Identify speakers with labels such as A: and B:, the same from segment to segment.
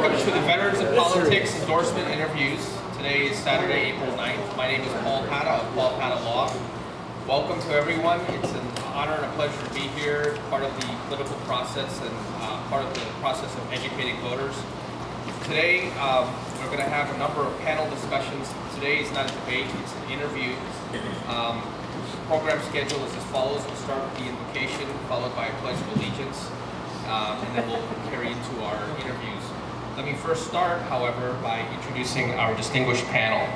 A: Welcome to the Veterans of Politics Endorsement Interviews. Today is Saturday, April 9th. My name is Paul Pata of Paul Pata Law. Welcome to everyone. It's an honor and a pleasure to be here, part of the political process and part of the process of educating voters. Today, we're going to have a number of panel discussions. Today is not a debate, it's an interview. Program schedule is as follows. We'll start with the invocation, followed by a pledge of allegiance, and then we'll carry into our interviews. Let me first start, however, by introducing our distinguished panel.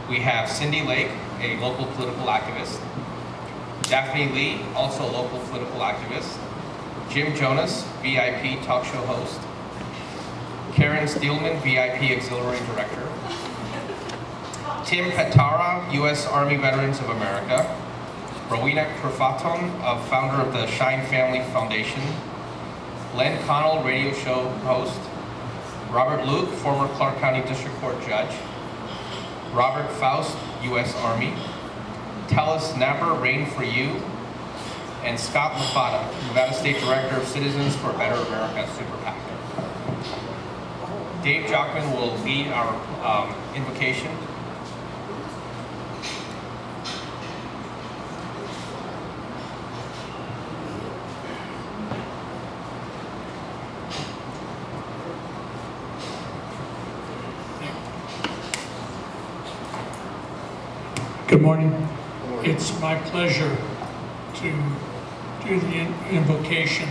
A: We have Cindy Lake, a local political activist. Daphne Lee, also a local political activist. Jim Jonas, VIP talk show host. Karen Steelman, VIP auxiliary director. Tim Patara, U.S. Army Veterans of America. Rowena Kerfaton, founder of the Shine Family Foundation. Len Connell, radio show host. Robert Luke, former Clark County District Court judge. Robert Faust, U.S. Army. Tellis Napper, Rain for You. And Scott Lafata, Nevada State Director of Citizens for a Better America Super PAC. Dave Jockman will lead our invocation.
B: Good morning. It's my pleasure to do the invocation.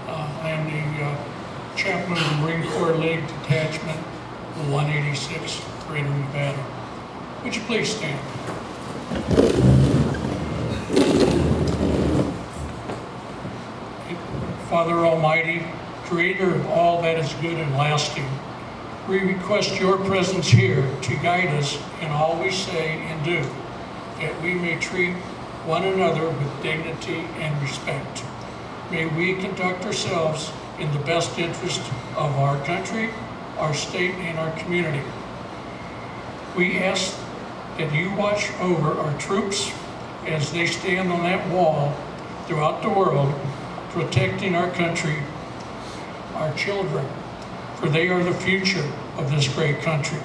B: I am the chaplain of the Marine Corps League Detachment 186, Greater Nevada. Would you please stand? Father Almighty, creator of all that is good and lasting, we request your presence here to guide us in all we say and do, that we may treat one another with dignity and respect. May we conduct ourselves in the best interest of our country, our state, and our community. We ask that you watch over our troops as they stand on that wall throughout the world, protecting our country, our children, for they are the future of this great country.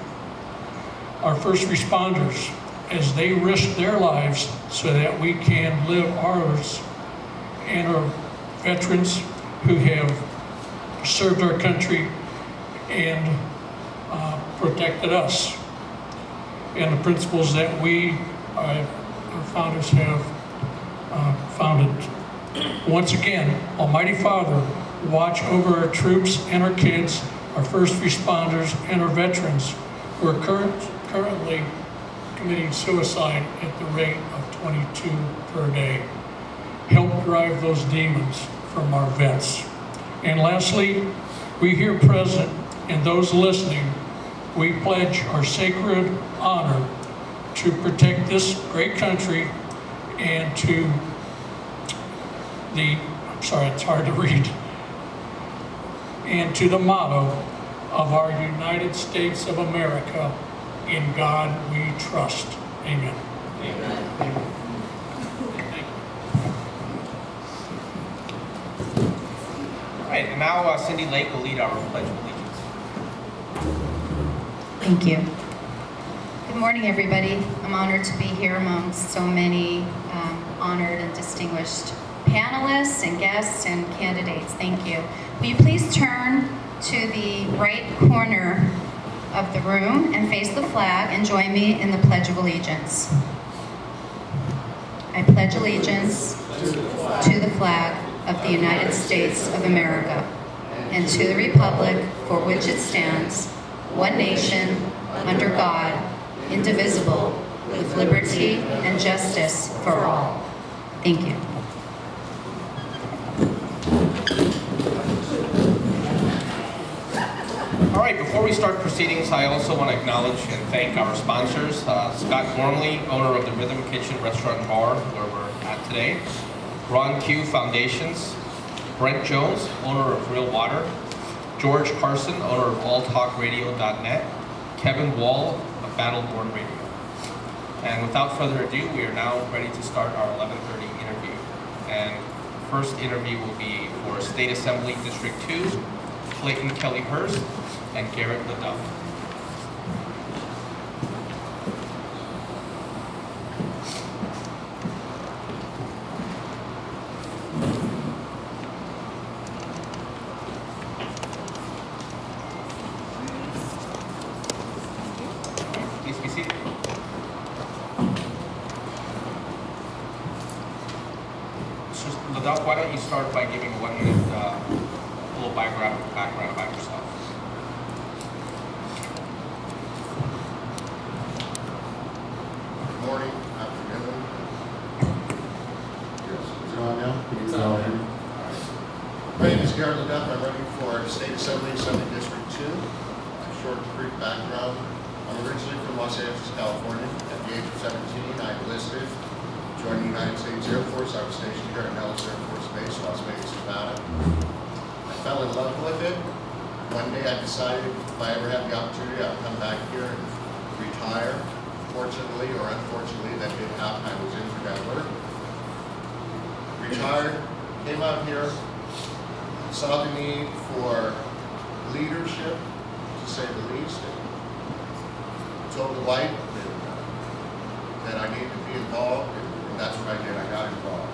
B: Our first responders, as they risk their lives so that we can live ours, and our veterans who have served our country and protected us, and the principles that we, our founders, have founded. Once again, Almighty Father, watch over our troops and our kids, our first responders, and our veterans who are currently committing suicide at the rate of 22 per day. Help drive those demons from our vets. And lastly, we here present and those listening, we pledge our sacred honor to protect this great country and to the, it's hard to read, and to the motto of our United States of America, in God we trust. Amen. Amen.
A: All right, and now Cindy Lake will lead our Pledge of Allegiance.
C: Thank you. Good morning, everybody. I'm honored to be here amongst so many honored and distinguished panelists and guests and candidates. Thank you. Will you please turn to the right corner of the room and face the flag and join me in the Pledge of Allegiance. I pledge allegiance to the flag of the United States of America and to the republic for which it stands, one nation, under God, indivisible, with liberty and justice for all. Thank you.
A: All right, before we start proceedings, I also want to acknowledge and thank our sponsors, Scott Gormley, owner of the Rhythm Kitchen Restaurant and Bar, where we're at today, Ron Q Foundations, Brent Jones, owner of Real Water, George Carson, owner of alltalkradio.net, Kevin Wall of Battleborn Radio. And without further ado, we are now ready to start our 11:30 interview. And first interview will be for State Assembly District 2, Clayton Kelly Hurst, and Garrett LeDuff. Please be seated. So, LeDuff, why don't you start by giving a 1 minute little background about yourself?
D: Good morning, afternoon. Yes, is it on now? Can you all hear me? All right. My name is Garrett LeDuff. I'm running for State Assembly, District 2. Short, brief background. I'm originally from Los Angeles, California. At the age of 17, I enlisted, joined the United States Air Force. I was stationed here at Nellis Air Force Base, Las Vegas, Nevada. I fell in love with it. One day I decided if I ever had the opportunity, I'd come back here and retire. Fortunately or unfortunately, that didn't happen. I was injured at work. Retired, came out here, saw the need for leadership, to say the least. Told the wife that I needed to be involved, and that's what I did. I got involved.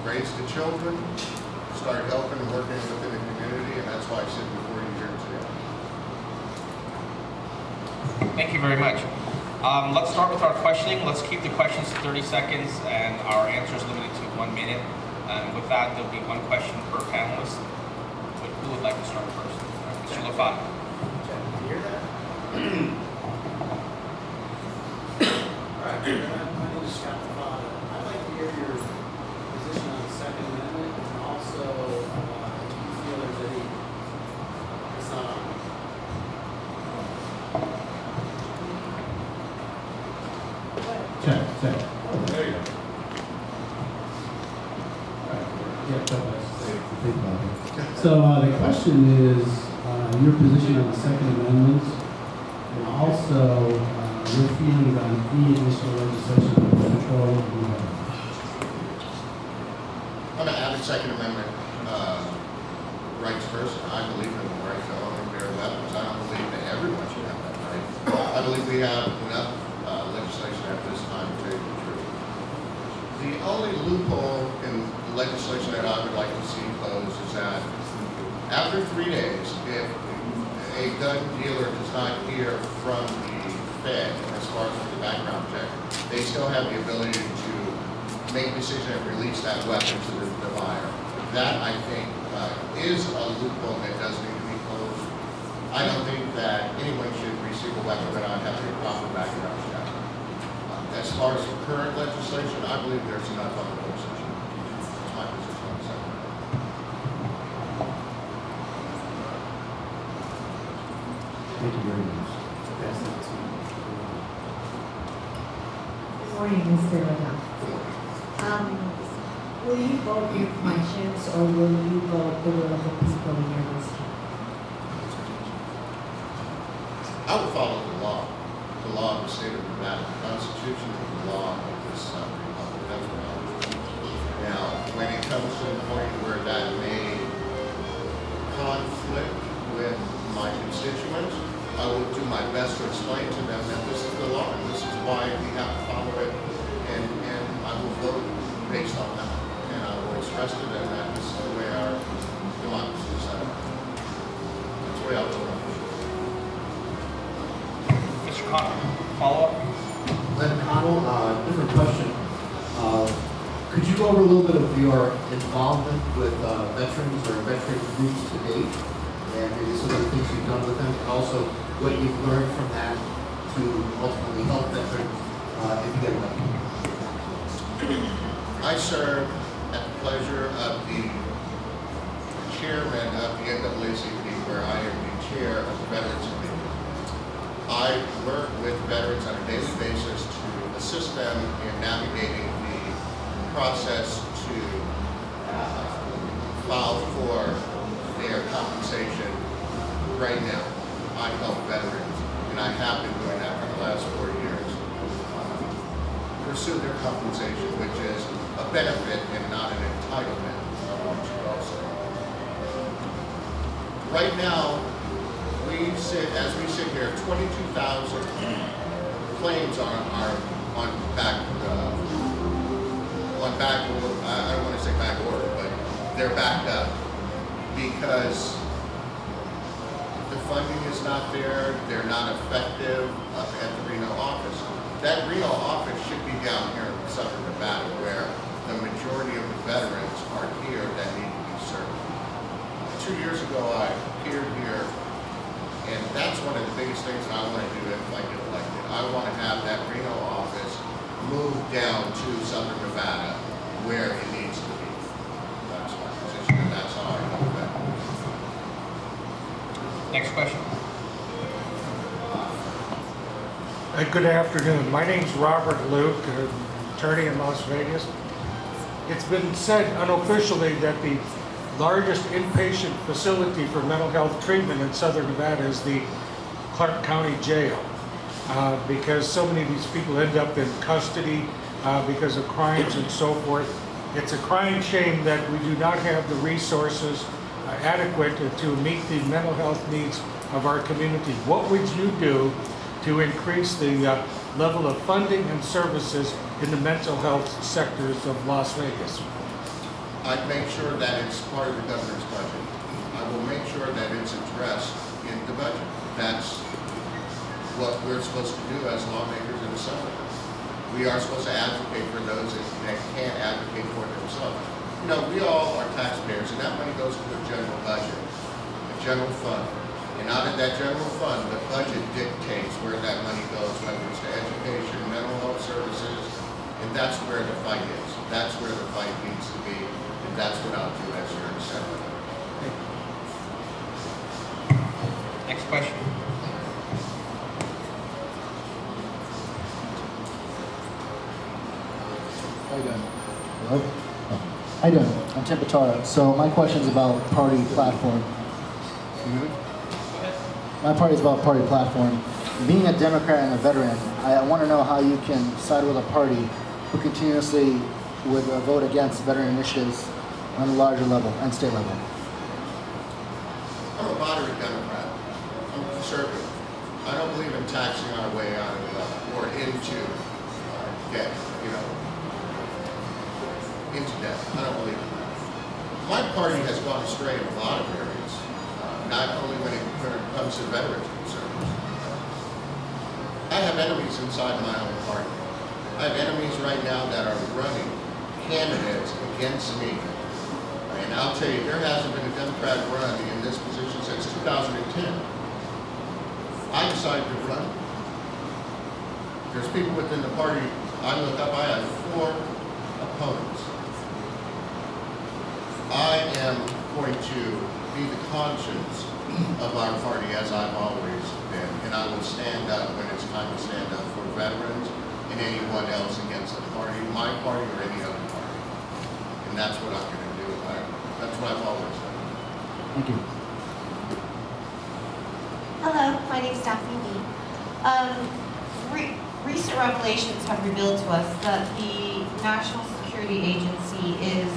D: Raised the children, started helping and working within the community, and that's why I sit before you here today.
A: Thank you very much. Let's start with our questioning. Let's keep the questions to 30 seconds and our answers limited to 1 minute. And with that, there'll be one question per panelist. Who would like to start first? Mr. Lafada.
E: Can you hear that? All right, my name is Scott Lafada. I'd like to hear your position on the Second Amendment and also if you feel there's any, it's not on.
F: Check.
D: There you go.
F: So the question is your position on the Second Amendment, and also your feelings on any additional legislation that will control the government.
D: I'm an avid Second Amendment rights person. I believe in the right to own and bear weapons. I don't believe that everyone should have that right. I believe we have enough legislation at this time to tell you the truth. The only loophole in legislation that I would like to see closed is that after 3 days, if a gun dealer does not hear from the Fed as far as the background check, they still have the ability to make a decision and release that weapon to the buyer. That, I think, is a loophole that does need to be closed. I don't think that anyone should receive a weapon without having a proper background check. As far as the current legislation, I believe there's enough on the legislation. That's my position on the Second Amendment.
F: Thank you very much.
G: Good morning, Mr. LeDuff. Will you vote your conscience or will you vote the will of the people in your district?
D: I would follow the law of the state of Nevada, the Constitution, and the law of this republic. That's what I would do. Now, when it comes to the point where that may conflict with my constituents, I will do my best to explain to them that this is the law and this is why we have to follow it, and I will vote based on that. And I will express to them that this is the way our democracy is set up. That's the way I will vote.
A: Mr. Connor, follow up?
H: Len Connell, different question. Could you go over a little bit of your involvement with veterans or veteran groups to date, and maybe some of the things you've done with them, and also what you've learned from that to ultimately help veterans if you get elected?
D: I serve at the pleasure of the chairman of the NAACP, where I am the chair of the Veterans Committee. I work with veterans on a daily basis to assist them in navigating the process to file for their compensation. Right now, I help veterans, and I have been doing that for the last 4 years. Pursue their compensation, which is a benefit and not an entitlement, I want you to also. Right now, as we sit here, 22,000 claims are on back, I don't want to say back order, but they're backed up because the funding is not there, they're not effective up at the Reno office. That Reno office should be down here in Southern Nevada where the majority of the veterans are here that need to be served. 2 years ago, I appeared here, and that's one of the biggest things that I want to do if I get elected. I want to have that Reno office moved down to Southern Nevada where it needs to be. That's my position, and that's how I know that.
A: Next question.
I: Good afternoon. My name's Robert Luke, attorney in Las Vegas. It's been said unofficially that the largest inpatient facility for mental health treatment in Southern Nevada is the Clark County Jail, because so many of these people end up in custody because of crimes and so forth. It's a crying shame that we do not have the resources adequate to meet the mental health needs of our community. What would you do to increase the level of funding and services in the mental health sectors of Las Vegas?
D: I'd make sure that it's part of the governor's budget. I will make sure that it's addressed in the budget. That's what we're supposed to do as lawmakers in the Senate. We are supposed to advocate for those that can't advocate for themselves. You know, we all are taxpayers, and that money goes to a general budget, a general fund. And out of that general fund, the budget dictates where that money goes, whether it's to education, mental health services, and that's where the fight is. That's where the fight needs to be, and that's what I'll do as your senator.
A: Next question.
J: How you doing? Hello? Oh. How you doing? I'm Tim Patara. So my question's about party platform. My party is about party platform. Being a Democrat and a veteran, I want to know how you can side with a party who continuously would vote against veteran initiatives on a larger level and state level.
D: I'm a moderate Democrat. I'm conservative. I don't believe in taxing our way out of or into debt, into debt. I don't believe in that. My party has gone astray in a lot of areas, not only when it comes to veterans concerns. I have enemies inside my own party. I have enemies right now that are running candidates against me. And I'll tell you, there hasn't been a Democrat run in this position since 2010. I decided to run. There's people within the party I look up. I have 4 opponents. I am going to be the conscience of our party as I've always been, and I will stand up when it's time to stand up for veterans and anyone else against the party, my party or any other party. And that's what I'm going to do. That's what I've always done.
J: Thank you.
K: Hello, my name is Daphne Lee. Recent revelations have revealed to us that the National Security Agency is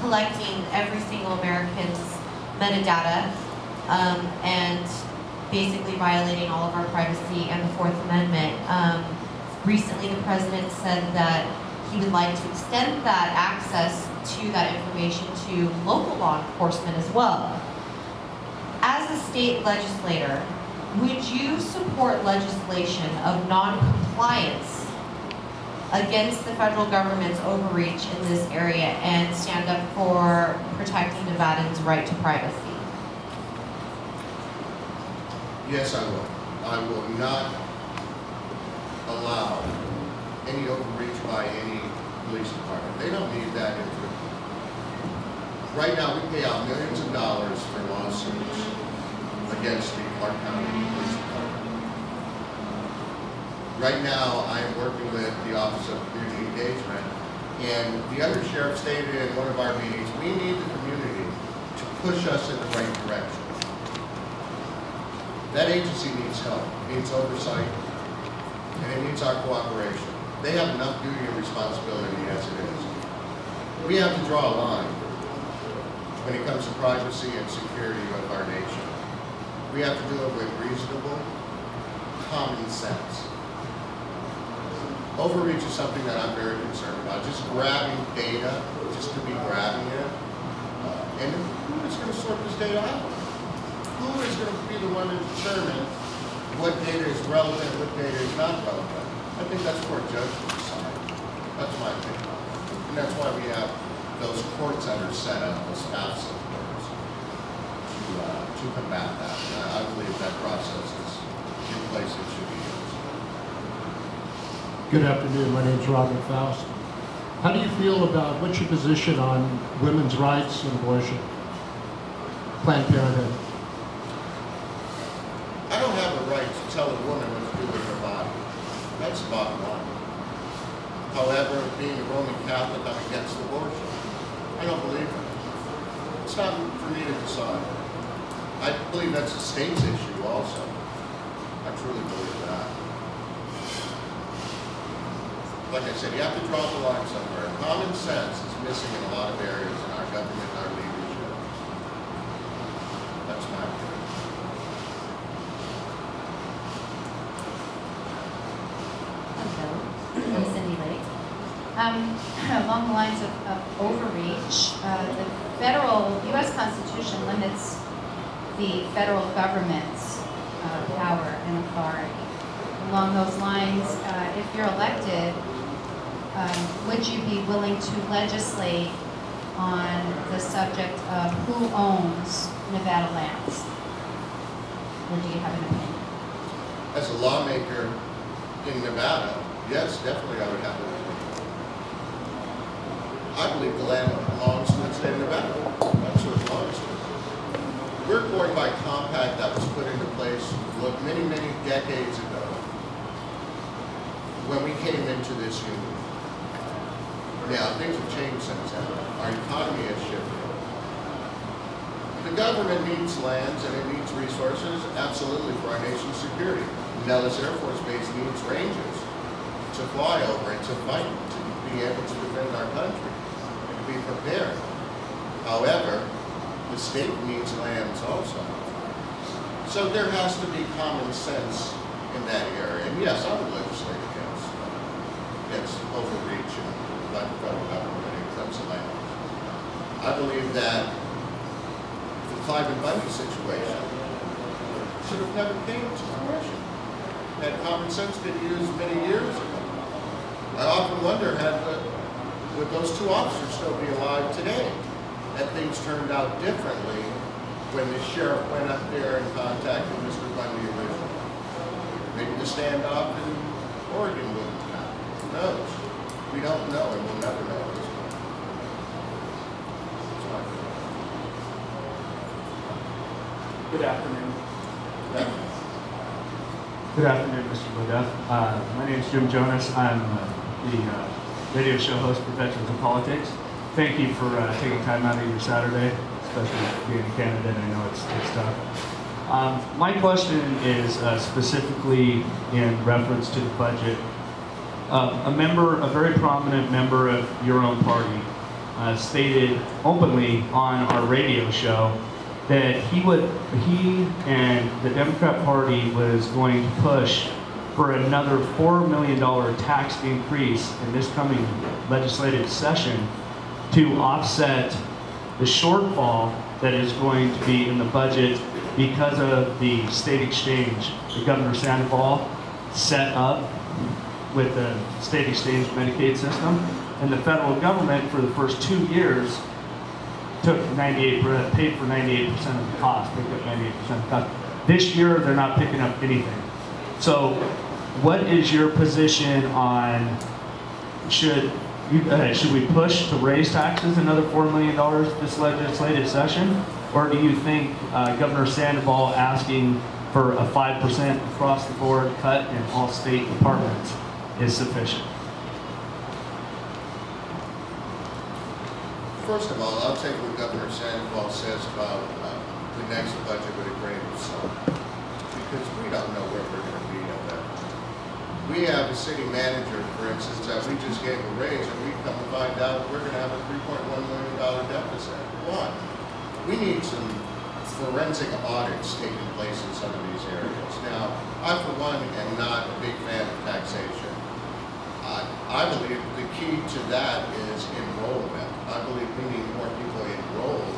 K: collecting every single American's metadata and basically violating all of our privacy and the Fourth Amendment. Recently, the president said that he would like to extend that access to that information to local law enforcement as well. As a state legislator, would you support legislation of non-compliance against the federal government's overreach in this area and stand up for protecting Nevadans' right to privacy?
D: Yes, I will. I will not allow any overreach by any police department. They don't need that information. Right now, we pay out millions of dollars for lawsuits against the Clark County Police Department. Right now, I am working with the Office of Community Engagement, and the undersheriff stated in one of our meetings, we need the community to push us in the right direction. That agency needs help, needs oversight, and it needs our cooperation. They have enough duty and responsibility as it is. We have to draw a line when it comes to privacy and security of our nation. We have to do it with reasonable common sense. Overreach is something that I'm very concerned about. Just grabbing data, just to be grabbing it. And who is going to sort this data out? Who is going to be the one to determine what data is relevant, what data is not relevant? I think that's for a judge to decide. That's my opinion. And that's why we have those courts that are set up, those FAFSA courts, to combat that. And I believe that process is in place it should be used.
L: Good afternoon, my name is Robert Faust. How do you feel about, what's your position on women's rights and abortion? Planned Parenthood.
D: I don't have a right to tell a woman what to do with her body. That's the bottom line. However, being a Roman Catholic, I'm against abortion. I don't believe it. It's not for me to decide. I believe that's a state's issue also. I truly believe that. Like I said, you have to draw the line somewhere. Common sense is missing in a lot of areas in our government and our leadership. That's my opinion.
C: Hello, I'm Cindy Lake. Along the lines of overreach, the federal, U.S. Constitution limits the federal government's power and authority. Along those lines, if you're elected, would you be willing to legislate on the subject of who owns Nevada lands? Or do you have an opinion?
D: As a lawmaker in Nevada, yes, definitely I would have an opinion. I believe the land belongs to the state of Nevada. That's what it belongs to. We're going by compact that was put into place many, many decades ago when we came into this union. Now, things have changed since then. Our economy has shifted. The government needs lands and it needs resources, absolutely, for our nation's security. Nellis Air Force Base needs ranges to fly over and to fight, to be able to defend our country, and to be prepared. However, the state needs lands also. So there has to be common sense in that area. And yes, I would legislate against overreach by the federal government when it comes to land. I believe that the Clive and Bundy situation should have never came to fruition. That common sense been used many years ago. I often wonder, would those two officers still be alive today? Had things turned out differently when the sheriff went up there and contacted Mr. Bundy originally? Maybe the standoff in Oregon wouldn't happen. Who knows? We don't know, and we'll never know at this point. That's my opinion.
M: Good afternoon.
D: Thank you.
M: Good afternoon, Mr. LeDuff. My name is Jim Jonas. I'm the radio show host for Veterans in Politics. Thank you for taking time out of your Saturday, especially being a candidate. I know it's tough. My question is specifically in reference to the budget. A very prominent member of your own party stated openly on our radio show that he and the Democrat Party was going to push for another $4 million tax increase in this coming legislative session to offset the shortfall that is going to be in the budget because of the state exchange that Governor Sandoval set up with the state exchange Medicaid system. And the federal government for the first 2 years paid for 98% of the cost, picked up 98% of the cost. This year, they're not picking up anything. So what is your position on, should we push to raise taxes another $4 million this legislative session? Or do you think Governor Sandoval asking for a 5% across the board cut in all state departments is sufficient?
D: First of all, I'll take what Governor Sandoval says about the next budget with a grain of salt, because we don't know where we're going to be at that point. We have a city manager, for instance, that we just gave a raise, and we come to find out we're going to have a $3.1 million deficit. Why? We need some forensic audits taking place in some of these areas. Now, I for one am not a big fan of taxation. I believe the key to that is enrollment. I believe we need more people enrolled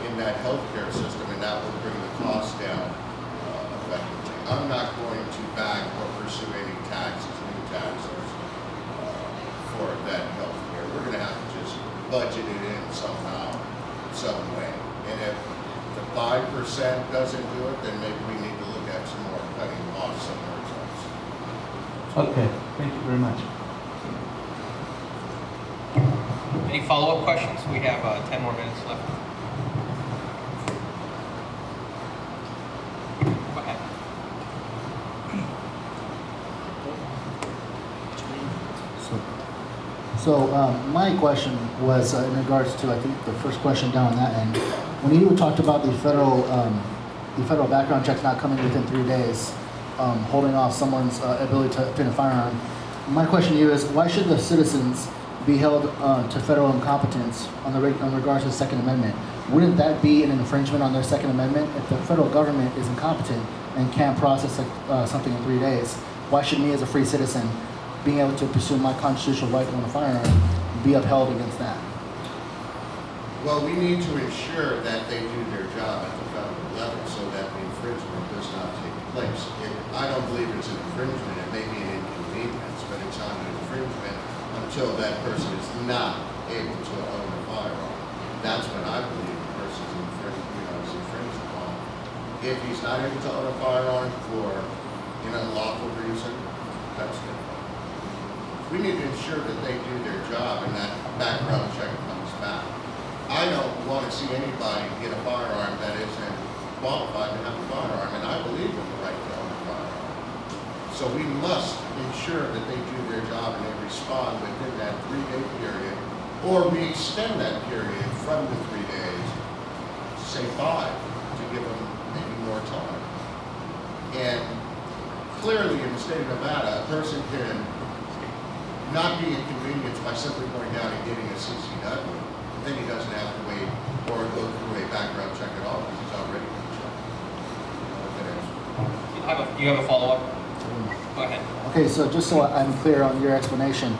D: in that healthcare system, and that will bring the cost down effectively. I'm not going to back or pursue any taxes, new taxes for that healthcare. We're going to have to just budget it in somehow, some way. And if the 5% doesn't do it, then maybe we need to look at some more cutting costs somewhere else.
M: Okay, thank you very much.
A: Any follow-up questions? We have 10 more minutes left. Go ahead.
J: So my question was in regards to, I think, the first question down on that end. When you talked about the federal background checks not coming within 3 days, holding off someone's ability to obtain a firearm, my question to you is, why should the citizens be held to federal incompetence on regards to the Second Amendment? Wouldn't that be an infringement on their Second Amendment? If the federal government is incompetent and can't process something in 3 days, why should me as a free citizen being able to pursue my constitutional right to own a firearm be upheld against that?
D: Well, we need to ensure that they do their job at the federal level so that the infringement does not take place. I don't believe it's an infringement. It may be an inconvenience, but it's not an infringement until that person is not able to own a firearm. That's when I believe the person is infringed upon. If he's not able to own a firearm for an unlawful reason, that's different. We need to ensure that they do their job and that background check comes back. I don't want to see anybody get a firearm that isn't qualified to have a firearm, and I believe in the right to own a firearm. So we must ensure that they do their job and they respond within that 3-day period, or we extend that period from the 3 days, say 5, to give them maybe more time. And clearly in the state of Nevada, a person can not be inconvenienced by simply going down and getting a CCW. Then he doesn't have to wait or go through a background check at all because he's already been checked.
A: You have a follow-up? Go ahead.
J: Okay, so just so I'm clear on your explanation,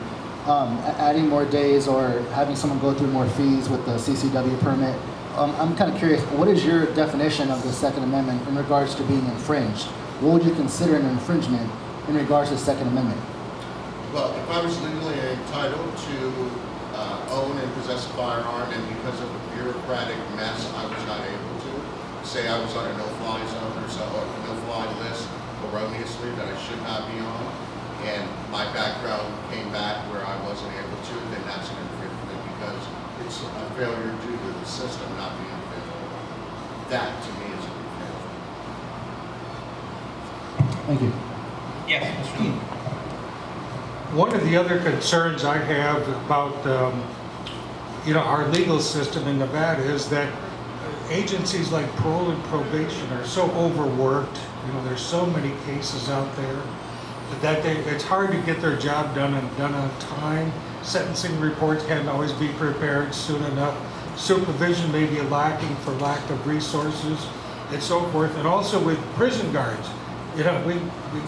J: adding more days or having someone go through more fees with the CCW permit, I'm kind of curious, what is your definition of the Second Amendment in regards to being infringed? What would you consider an infringement in regards to the Second Amendment?
D: Well, if I was legally entitled to own and possess a firearm, and because of a bureaucratic mess, I was not able to, say I was on a no-fly zone or a no-fly list erroneously that I should not be on, and my background came back where I wasn't able to, then that's an infringement because it's a failure due to the system, not the individual. That, to me, is an infringement.
J: Thank you.
A: Yes, Mr. Lee.
I: One of the other concerns I have about our legal system in Nevada is that agencies like parole and probation are so overworked. There's so many cases out there that it's hard to get their job done on time. Sentencing reports can't always be prepared soon enough. Supervision may be lacking for lack of resources and so forth. And also with prison guards,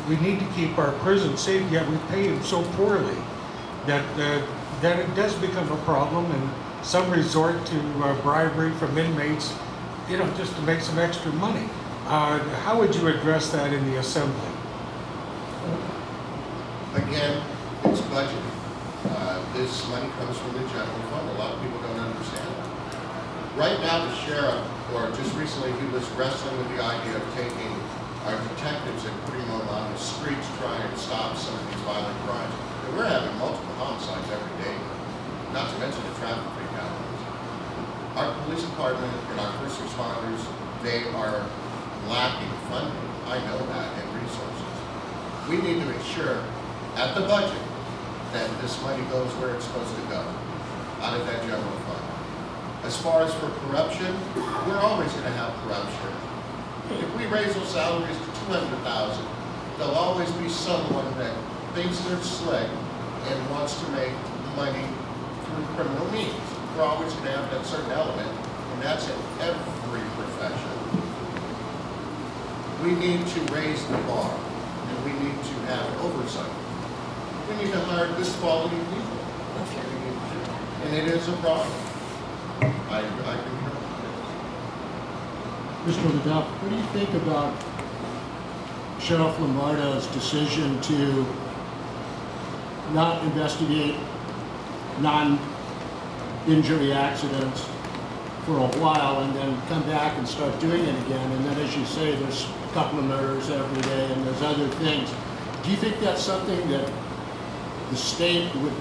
I: we need to keep our prison safe, yet we pay them so poorly that it does become a problem, and some resort to bribery from inmates, just to make some extra money. How would you address that in the assembly?
D: Again, it's budgeted. This money comes from the general fund. A lot of people don't understand that. Right now, the sheriff, or just recently, he was wrestling with the idea of taking our detectives and putting them on the streets trying to stop some of these violent crimes. And we're having multiple homicides every day, not to mention the traffic fatalities. Our police department and our first responders, they are lacking funding. I know that, and resources. We need to ensure at the budget that this money goes where it's supposed to go, out of that general fund. As far as for corruption, we're always going to have corruption. If we raise those salaries to $200,000, there'll always be someone that thinks they're slick and wants to make money through criminal means. We're always going to have that certain element in and that's in every profession. We need to raise the bar, and we need to have oversight. We need to hire good quality people. And it is a problem. I concur.
L: Mr. LeDuff, what do you think about Sheriff Lombardo's decision to not investigate non-injury accidents for a while and then come back and start doing it again? And then, as you say, there's a couple of murders every day and there's other things. Do you think that's something that the state would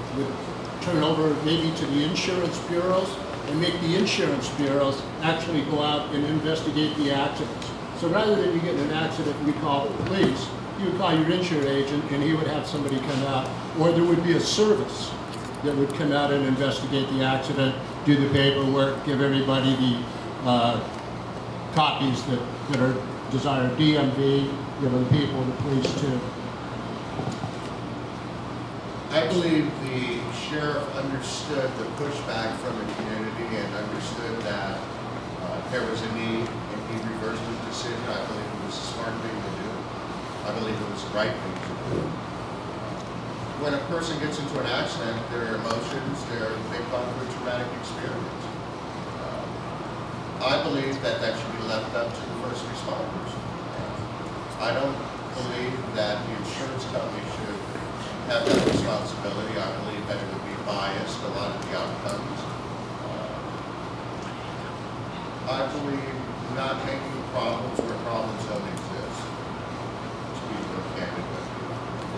L: turn over maybe to the insurance bureaus and make the insurance bureaus actually go out and investigate the accidents? So rather than you get in an accident and we call the police, you would call your insurance agent and he would have somebody come out, or there would be a service that would come out and investigate the accident, do the paperwork, give everybody the copies that are desired, DMV, give the people, the police too.
D: I believe the sheriff understood the pushback from the community and understood that there was a need, and he reversed his decision. I believe it was a smart thing to do. I believe it was the right thing to do. When a person gets into an accident, their emotions, they've gone through a traumatic experience. I believe that should be left up to the first responders. I don't believe that the insurance company should have that responsibility. I believe that it would be biased, a lot of the outcomes. I believe not making problems where problems don't exist, to be real candid with you.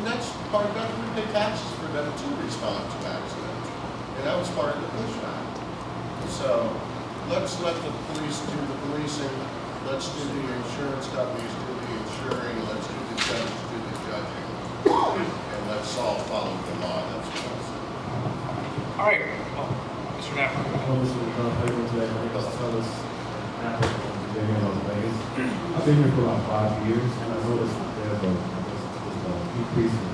D: And that's part of that. We pay taxes for them to respond to accidents. And that was part of the pushback. So let's let the police do the policing. Let's do the insurance companies do the insuring. Let's do the judges do the judging. And let's all follow the law. That's what I say.
A: All right, Mr. Napper.
N: Hello, Mr. LeDuff. How are you doing today? My name is Tullis Napper from Virginia, Las Vegas. I've been here for about 5 years, and I noticed that there's a decrease in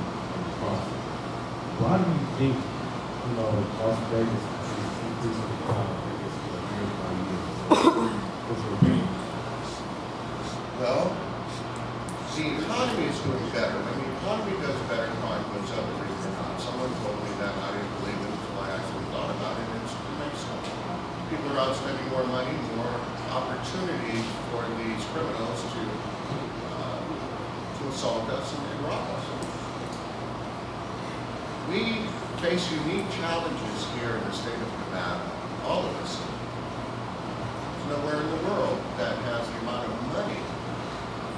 N: cost. Why do you think, Las Vegas is increasing in crime year by year? What's your opinion?
D: Well, the economy is doing better. When the economy does better, crime goes up, believe it or not. Someone told me that, I didn't believe it until I actually thought about it, and it makes sense. People are out spending more money, more opportunity for these criminals to assault us and rob us. We face unique challenges here in the state of Nevada, all of us. There's nowhere in the world that has the amount of money,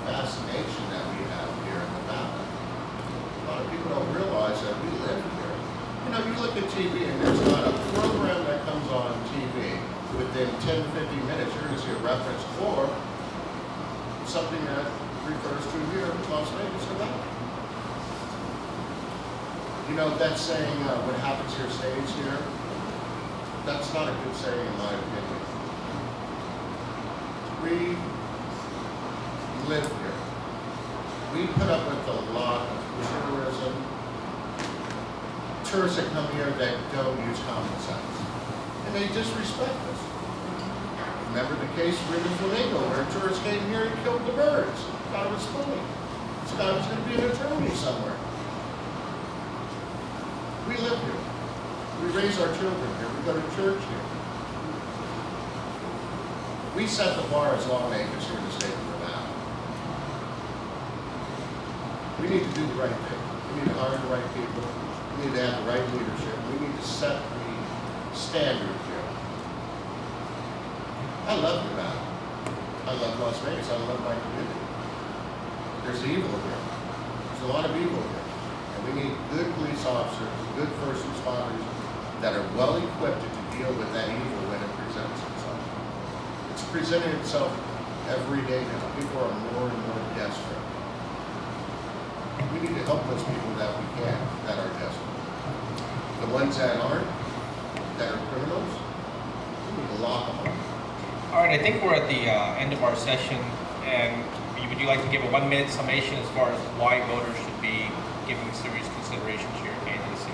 D: fascination that we have here in Nevada. A lot of people don't realize that we live here. You look at TV and there's not a program that comes on TV within 10, 15 minutes, you're going to see a reference or something that refers to here in Las Vegas, Nevada. That saying, what happens here stays here, that's not a good saying in my opinion. We live here. We put up with a lot of tourism. Tourists that come here that don't use common sense. And they disrespect us. Remember the case with the flamingo where tourists came here and killed the birds. Thought it was funny. This guy was going to be an attorney somewhere. We live here. We raise our children here. We go to church here. We set the bar as lawmakers here in the state of Nevada. We need to do the right thing. We need to hire the right people. We need to have the right leadership. We need to set the standard here. I love Nevada. I love Las Vegas. I love my community. There's evil here. There's a lot of evil here. And we need good police officers, good first responders that are well equipped to deal with that evil when it presents itself. It's presenting itself every day now. People are more and more desperate. We need to help those people that we can, that are desperate. The ones that aren't, that are criminals, we need to lock them up.
A: All right, I think we're at the end of our session, and would you like to give a 1-minute summation as far as why voters should be giving serious consideration to your candidacy?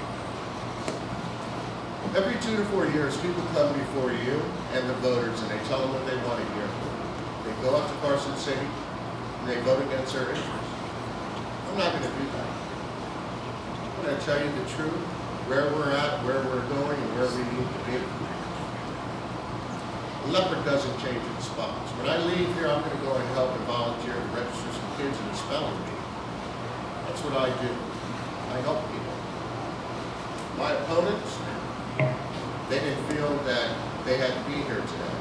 D: Every 2 to 4 years, people come before you and the voters, and they tell them what they want to hear. They go up to Carson City, and they vote against their interests. I'm not going to do that. I'm going to tell you the truth, where we're at, where we're going, and where we need to be. A leopard doesn't change its spots. When I leave here, I'm going to go and help and volunteer to register some kids in the spelling bee. That's what I do. I help people. My opponents, they didn't feel that they had to be here today.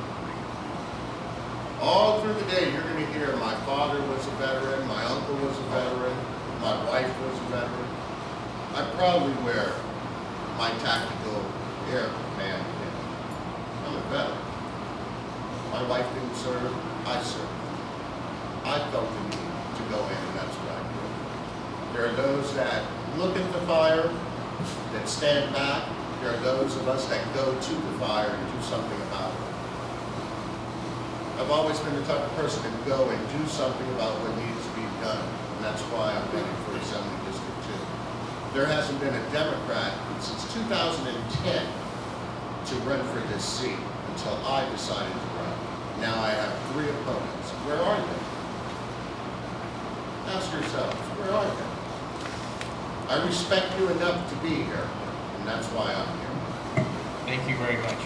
D: All through the day, you're going to hear my father was a veteran, my uncle was a veteran, my wife was a veteran. I proudly wear my tactical air command kit. I'm a veteran. My wife didn't serve, I served. I felt the need to go in, and that's what I did. There are those that look at the fire, that stand back. There are those of us that go to the fire and do something about it. I've always been the type of person to go and do something about what needs to be done, and that's why I'm running for Assembly District 2. There hasn't been a Democrat since 2010 to run for this seat until I decided to run. Now I have 3 opponents. Where are they? Ask yourselves, where are they? I respect you enough to be here, and that's why I'm here.
A: Thank you very much.